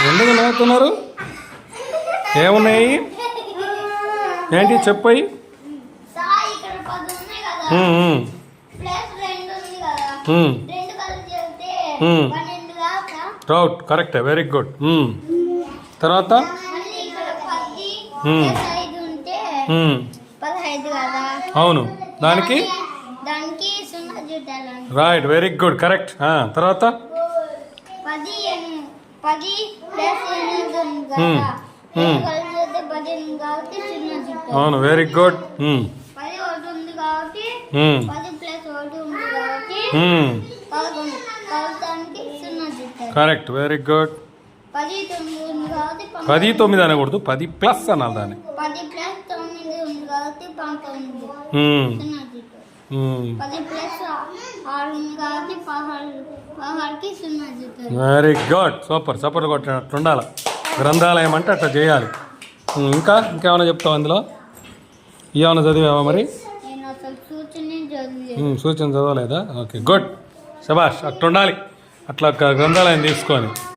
ఎందుకు నవ్వుతున్నారు? ఏమున్నాయి ఏంటి చెప్పయి. రౌట్ కరెక్టే, వెరీ గుడ్. తర్వాత అవును, దానికి రైట్, వెరీ గుడ్, కరెక్ట్. తర్వాత అవును, very good. Correct, very good. 10 9 అనకూడదు, 10+ అనాలి దాన్ని. 10+9 వెరీ గుడ్, సూపర్. సూపర్ కొట్టినట్టు ఉండాలి. గ్రంథాలయం అంటే అట్లా చేయాలి. ఇంకేమైనా చెప్తావు అందులో? ఏమైనా చదివావా మరి? సూచన చదవలేదా? ఓకే, గుడ్, శభాష్. అట్లా ఉండాలి, అట్లా గ్రంథాలయం తీసుకొని.